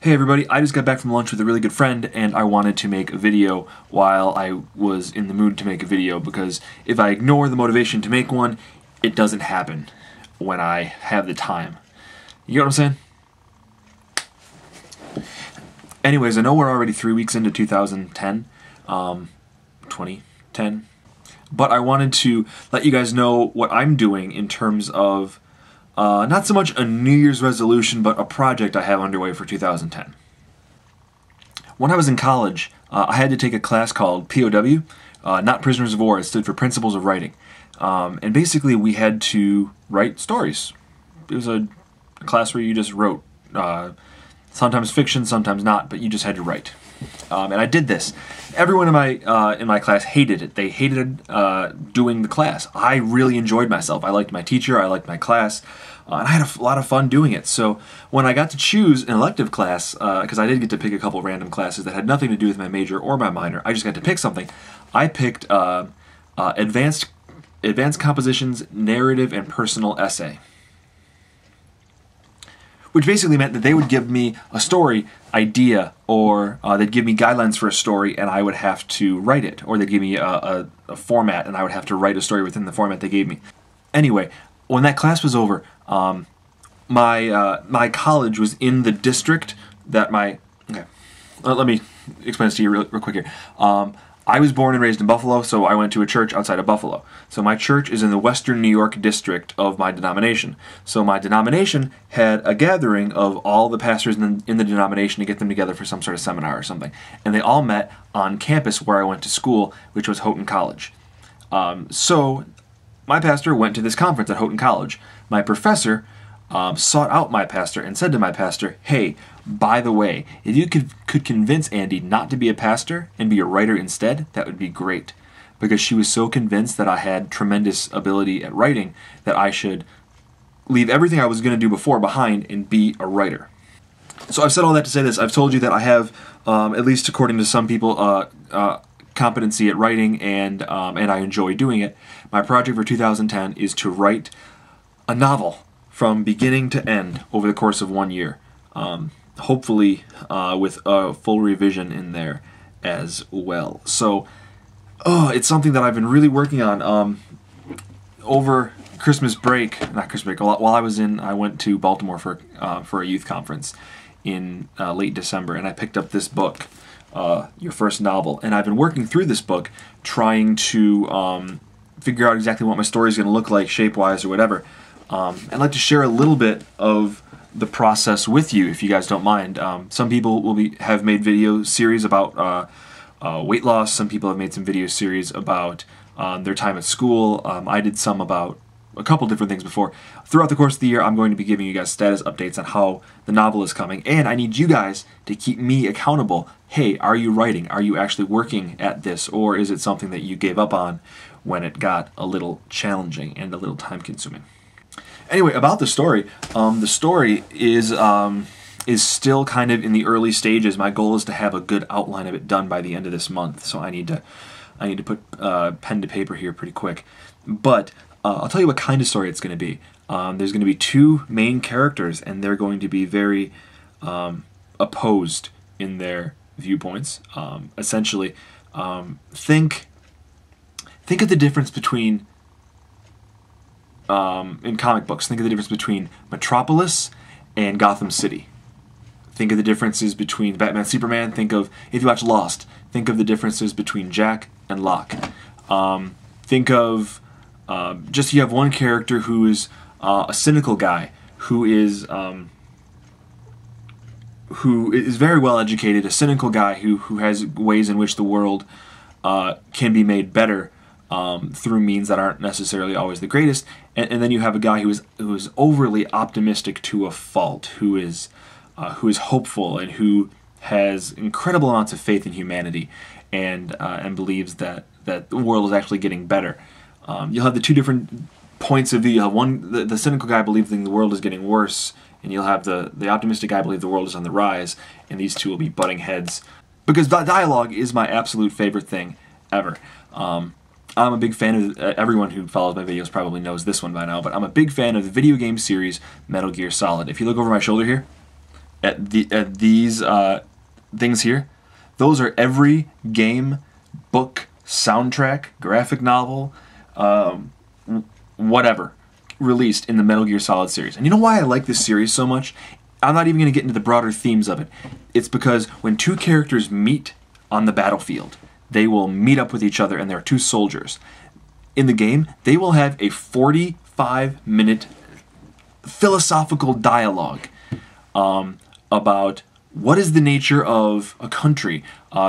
Hey everybody, I just got back from lunch with a really good friend and I wanted to make a video while I was in the mood to make a video, because if I ignore the motivation to make one, it doesn't happen when I have the time. You know what I'm saying? Anyways, I know we're already 3 weeks into 2010, 2010, but I wanted to let you guys know what I'm doing in terms of not so much a New Year's resolution, but a project I have underway for 2010. When I was in college, I had to take a class called POW, not Prisoners of War. It stood for Principles of Writing. And basically we had to write stories. It was a class where you just wrote, sometimes fiction, sometimes not, but you just had to write. And I did this. Everyone in my class hated it. They hated doing the class. I really enjoyed myself. I liked my teacher. I liked my class. And I had a lot of fun doing it. So when I got to choose an elective class, because I did get to pick a couple random classes that had nothing to do with my major or my minor, I just got to pick something. I picked Advanced Compositions, Narrative, and Personal Essay, which basically meant that they would give me a story idea, or they'd give me guidelines for a story and I would have to write it, or they'd give me a format and I would have to write a story within the format they gave me. Anyway, when that class was over, my college was in the district that my... Okay, let me explain this to you real quick here. I was born and raised in Buffalo, so I went to a church outside of Buffalo. So my church is in the Western New York district of my denomination. So my denomination had a gathering of all the pastors in the denomination to get them together for some sort of seminar or something. And they all met on campus where I went to school, which was Houghton College. So my pastor went to this conference at Houghton College. My professor sought out my pastor and said to my pastor, "Hey, by the way, if you could convince Andy not to be a pastor and be a writer instead, that would be great." Because she was so convinced that I had tremendous ability at writing that I should leave everything I was going to do before behind and be a writer. So I've said all that to say this. I've told you that I have, at least according to some people, competency at writing, and I enjoy doing it. My project for 2010 is to write a novel from beginning to end over the course of 1 year. Hopefully with a full revision in there as well. So it's something that I've been really working on over Christmas break, not Christmas break, while I went to Baltimore for a youth conference in late December, and I picked up this book, Your First Novel, and I've been working through this book trying to figure out exactly what my story is going to look like shape-wise or whatever. I'd like to share a little bit of the process with you, if you guys don't mind. Some people have made video series about weight loss. Some people have made some video series about their time at school. I did some about a couple different things before. Throughout the course of the year, I'm going to be giving you guys status updates on how the novel is coming, and I need you guys to keep me accountable. Hey, are you writing? Are you actually working at this, or is it something that you gave up on when it got a little challenging and a little time-consuming? Anyway, about the story is still kind of in the early stages. My goal is to have a good outline of it done by the end of this month, so I need to put pen to paper here pretty quick. But I'll tell you what kind of story it's going to be. There's going to be two main characters, and they're going to be very opposed in their viewpoints. Essentially, think of the difference between in comic books. Think of the difference between Metropolis and Gotham City. Think of the differences between Batman, Superman. Think of, if you watch Lost, think of the differences between Jack and Locke. Think of just, you have one character who is a cynical guy who is very well educated, a cynical guy who has ways in which the world can be made better through means that aren't necessarily always the greatest, and then you have a guy who is overly optimistic to a fault, who is hopeful and who has incredible amounts of faith in humanity, and believes that the world is actually getting better. You'll have the two different points of view. You'll have the cynical guy believing the world is getting worse, and you'll have the optimistic guy believe the world is on the rise, and these two will be butting heads. Because dialogue is my absolute favorite thing ever. I'm a big fan of, everyone who follows my videos probably knows this one by now, but I'm a big fan of the video game series Metal Gear Solid. If you look over my shoulder here, at these things here, those are every game, book, soundtrack, graphic novel, whatever, released in the Metal Gear Solid series. And you know why I like this series so much? I'm not even going to get into the broader themes of it. It's because when two characters meet on the battlefield, they will meet up with each other, and they're two soldiers. In the game, they will have a 45-minute philosophical dialogue about what is the nature of a country.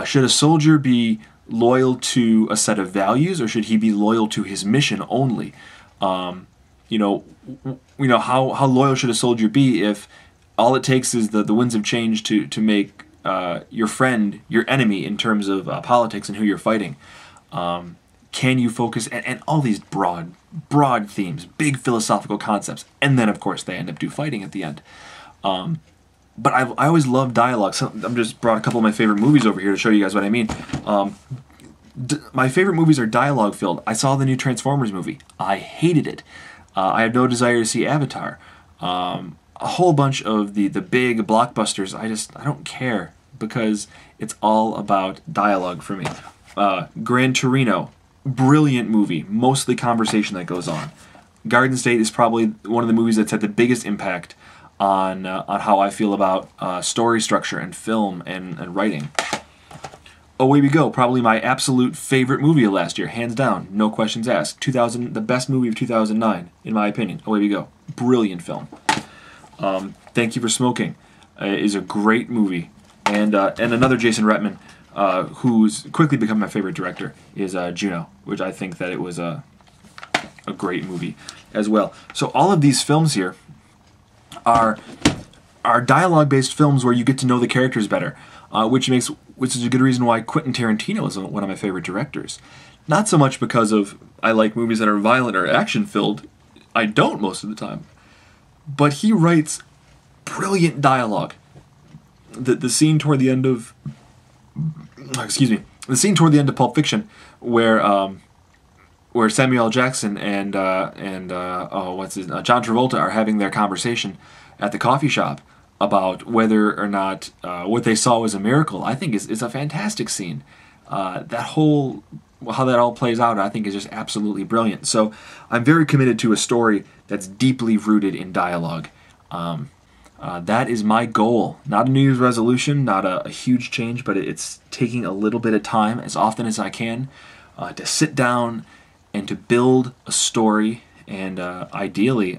Should a soldier be loyal to a set of values, or should he be loyal to his mission only? How loyal should a soldier be if all it takes is the winds of change to make your friend your enemy in terms of politics and who you're fighting? Can you focus, and all these broad themes, big philosophical concepts, and then of course they end up fighting at the end. But I always love dialogue. So I'm just brought a couple of my favorite movies over here to show you guys what I mean. My favorite movies are dialogue filled. I saw the new Transformers movie. I hated it. I have no desire to see Avatar. A whole bunch of the big blockbusters, I don't care, because it's all about dialogue for me. Gran Torino, brilliant movie, mostly conversation that goes on. Garden State is probably one of the movies that's had the biggest impact on how I feel about story structure and film and writing. Away We Go, probably my absolute favorite movie of last year, hands down, no questions asked. The best movie of 2009, in my opinion. Away We Go, brilliant film. Thank You for Smoking is a great movie, and another Jason Reitman, who's quickly become my favorite director, is Juno, which I think that it was a great movie as well. So all of these films here are dialogue-based films where you get to know the characters better, which is a good reason why Quentin Tarantino is one of my favorite directors. Not so much because I like movies that are violent or action-filled. I don't most of the time. But he writes brilliant dialogue. The scene toward the end of Pulp Fiction, where Samuel L. Jackson and John Travolta are having their conversation at the coffee shop about whether or not what they saw was a miracle, I think is a fantastic scene. How that all plays out, I think, is just absolutely brilliant. So I'm very committed to a story that's deeply rooted in dialogue. That is my goal. Not a New Year's resolution, not a huge change, but it's taking a little bit of time, as often as I can, to sit down and to build a story. And ideally,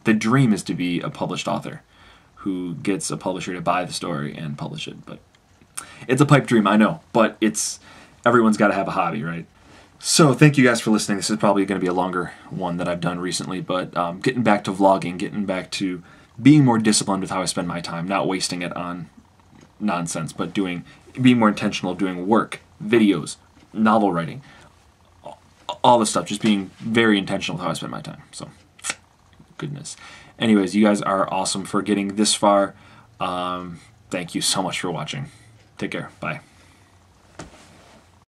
the dream is to be a published author who gets a publisher to buy the story and publish it. But it's a pipe dream, I know, but everyone's got to have a hobby, right? So thank you guys for listening. This is probably going to be a longer one that I've done recently, but getting back to vlogging, getting back to being more disciplined with how I spend my time, not wasting it on nonsense, but being more intentional, doing work, videos, novel writing, all this stuff, just being very intentional with how I spend my time. So, goodness. Anyways, you guys are awesome for getting this far. Thank you so much for watching. Take care. Bye.